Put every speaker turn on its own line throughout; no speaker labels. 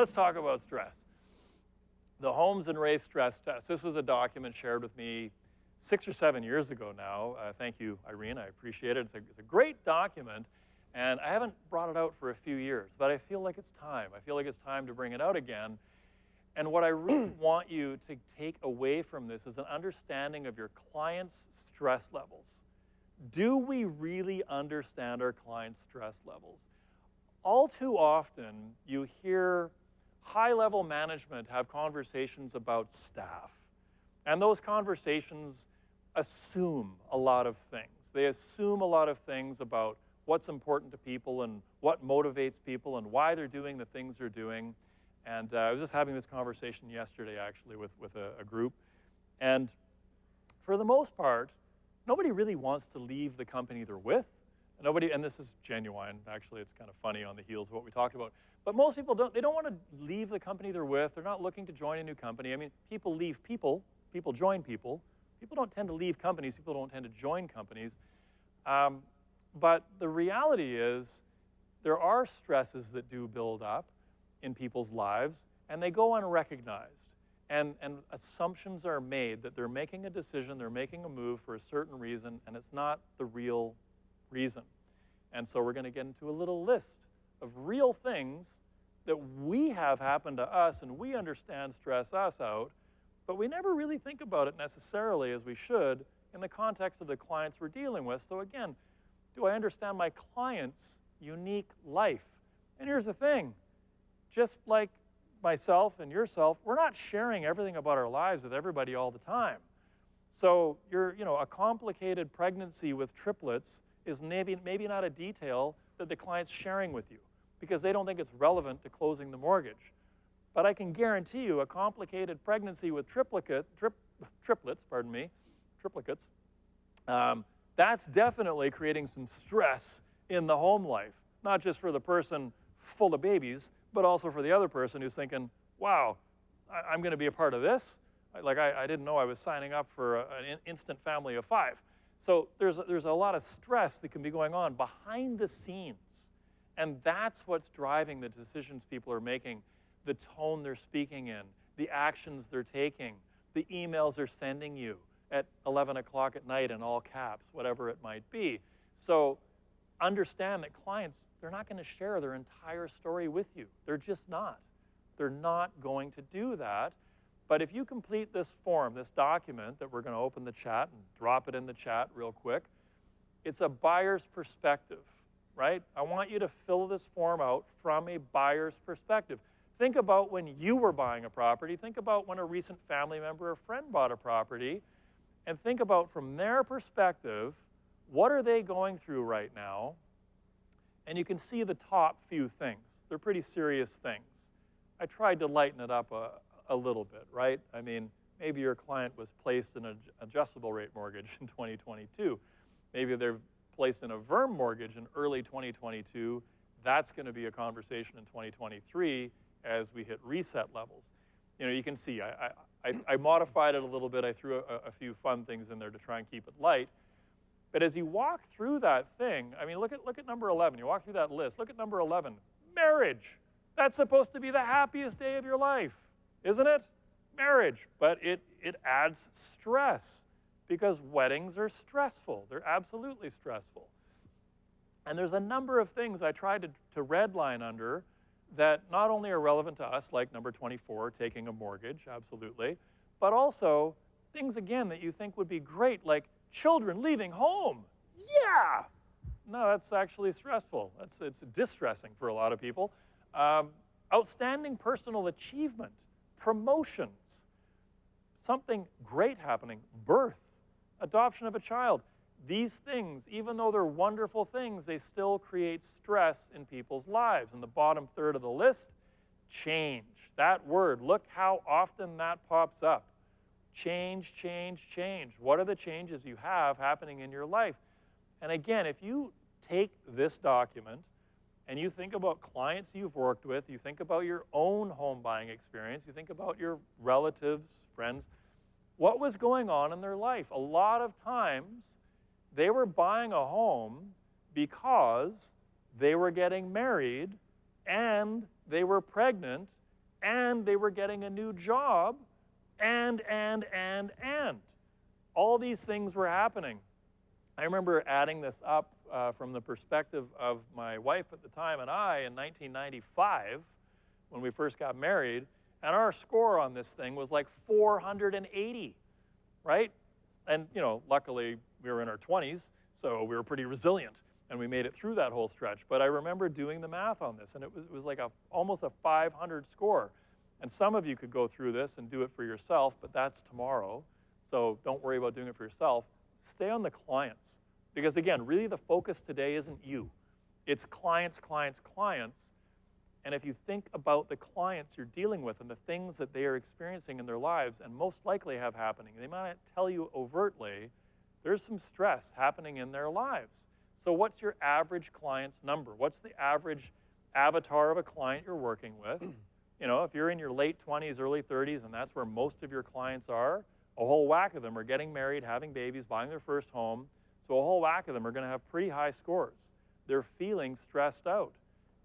let's talk about stress. The Holmes and Race stress test. This was a document shared with me 6 or 7 years ago now. Thank you, Irene. I appreciate it. It's a great document, and I haven't brought it out for a few years, but I feel like it's time. I feel like it's time to bring it out again. And what I really want you to take away from this is an understanding of your clients' stress levels. Do we really understand our clients' stress levels? All too often, you hear high-level management have conversations about staff. And those conversations assume a lot of things. They assume a lot of things about what's important to people and what motivates people and why they're doing the things they're doing. And I was just having this conversation yesterday, actually, with a group. And for the most part, nobody really wants to leave the company they're with. Nobody, and this is genuine, actually, it's kind of funny on the heels of what we talked about. But most people don't want to leave the company they're with. They're not looking to join a new company. I mean, people leave people, people join people. People don't tend to leave companies, people don't tend to join companies. But the reality is, there are stresses that do build up in people's lives, and they go unrecognized. And assumptions are made that they're making a decision, they're making a move for a certain reason, and it's not the real reason. And so we're going to get into a little list of real things that we have happen to us, and we understand stress us out, but we never really think about it necessarily as we should in the context of the clients we're dealing with. So again, do I understand my client's unique life? And here's the thing. Just like myself and yourself, we're not sharing everything about our lives with everybody all the time. So a complicated pregnancy with triplets is maybe not a detail that the client's sharing with you because they don't think it's relevant to closing the mortgage. But I can guarantee you a complicated pregnancy with triplicates, that's definitely creating some stress in the home life, not just for the person full of babies, but also for the other person who's thinking, wow, I'm going to be a part of this? I didn't know I was signing up for an instant family of 5. So there's a lot of stress that can be going on behind the scenes. And that's what's driving the decisions people are making, the tone they're speaking in, the actions they're taking, the emails they're sending you at 11 o'clock at night in all caps, whatever it might be. So understand that clients, they're not going to share their entire story with you. They're just not. They're not going to do that. But if you complete this form, this document that we're going to open the chat and drop it in the chat real quick, it's a buyer's perspective, right? I want you to fill this form out from a buyer's perspective. Think about when you were buying a property. Think about when a recent family member or friend bought a property. And think about from their perspective, what are they going through right now? And you can see the top few things. They're pretty serious things. I tried to lighten it up a little bit, right? I mean, maybe your client was placed in an adjustable rate mortgage in 2022. Maybe they're placed in a VERM mortgage in early 2022. That's going to be a conversation in 2023 as we hit reset levels. You can see I modified it a little bit. I threw a few fun things in there to try and keep it light. But as you walk through that thing, I mean, look at number 11. You walk through that list. Look at number 11. Marriage. That's supposed to be the happiest day of your life, isn't it? Marriage. But it adds stress because weddings are stressful. They're absolutely stressful. And there's a number of things I tried to redline under that not only are relevant to us, like number 24, taking a mortgage, absolutely, but also things, again, that you think would be great, like children leaving home. Yeah! No, that's actually stressful. It's distressing for a lot of people. Outstanding personal achievement, promotions, something great happening, birth, adoption of a child. These things, even though they're wonderful things, they still create stress in people's lives. And the bottom third of the list, change. That word, look how often that pops up. Change, change, change. What are the changes you have happening in your life? And again, if you take this document and you think about clients you've worked with, you think about your own home buying experience, you think about your relatives, friends, what was going on in their life? A lot of times, they were buying a home because they were getting married and they were pregnant and they were getting a new job, and. All these things were happening. I remember adding this up from the perspective of my wife at the time and I in 1995 when we first got married, and our score on this thing was like 480, right? And, you know, luckily we were in our 20s, so we were pretty resilient, and we made it through that whole stretch. But I remember doing the math on this, and it was like almost a 500 score. And some of you could go through this and do it for yourself, but that's tomorrow. So don't worry about doing it for yourself. Stay on the clients. Because again, really the focus today isn't you. It's clients, clients, clients. And if you think about the clients you're dealing with and the things that they are experiencing in their lives and most likely have happening, they might not tell you overtly, there's some stress happening in their lives. So what's your average client's number? What's the average avatar of a client you're working with? You know, if you're in your late 20s, early 30s, and that's where most of your clients are, a whole whack of them are getting married, having babies, buying their first home. So a whole whack of them are going to have pretty high scores. They're feeling stressed out.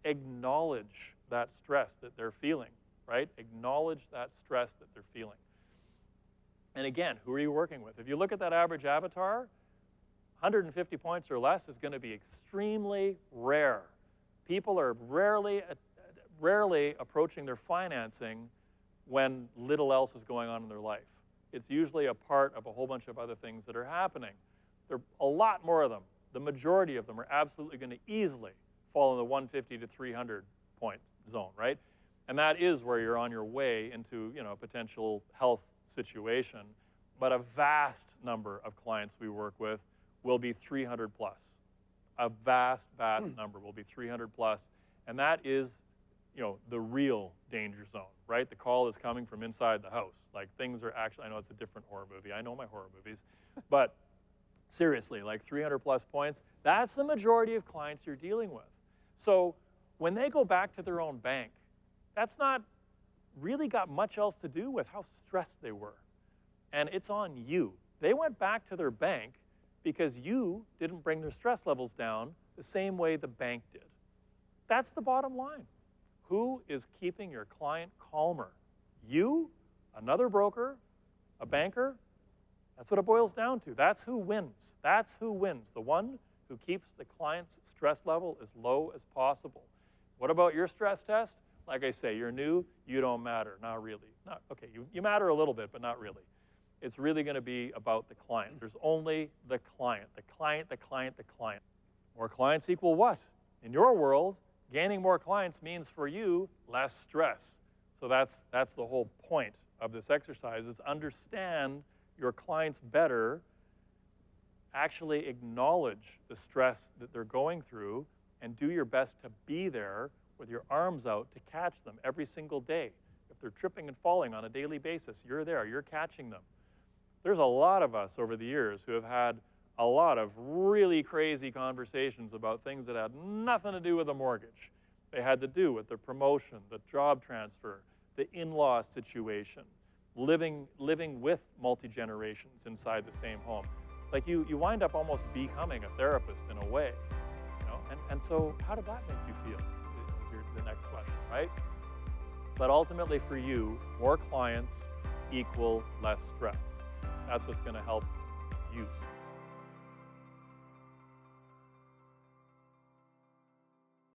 Acknowledge that stress that they're feeling, right? Acknowledge that stress that they're feeling. And again, who are you working with? If you look at that average avatar, 150 points or less is going to be extremely rare. People are rarely approaching their financing when little else is going on in their life. It's usually a part of a whole bunch of other things that are happening. There are a lot more of them. The majority of them are absolutely going to easily fall in the 150 to 300 point zone, right? And that is where you're on your way into, you know, a potential health situation. But a vast number of clients we work with will be 300 plus. A vast number will be 300 plus. And that is, you know, the real danger zone, right? The call is coming from inside the house. Like things are actually, I know it's a different horror movie. I know my horror movies. But seriously, like 300 plus points, that's the majority of clients you're dealing with. So when they go back to their own bank, that's not really got much else to do with how stressed they were. And it's on you. They went back to their bank because you didn't bring their stress levels down the same way the bank did. That's the bottom line. Who is keeping your client calmer? You, another broker, a banker? That's what it boils down to. That's who wins. That's who wins. The one who keeps the client's stress level as low as possible. What about your stress test? Like I say, you're new, you don't matter. Not really. Okay, you matter a little bit, but not really. It's really going to be about the client. There's only the client, the client, the client, the client. More clients equal what? In your world, gaining more clients means for you less stress. So that's the whole point of this exercise, is understand your clients better, actually acknowledge the stress that they're going through, and do your best to be there with your arms out to catch them every single day. If they're tripping and falling on a daily basis, you're there, you're catching them. There's a lot of us over the years who have had a lot of really crazy conversations about things that had nothing to do with a mortgage. They had to do with the promotion, the job transfer, the in-law situation, living with multi-generations inside the same home. Like you wind up almost becoming a therapist in a way, you know? And so how did that make you feel is the next question, right? But ultimately for you, more clients equal less stress. That's what's going to help you.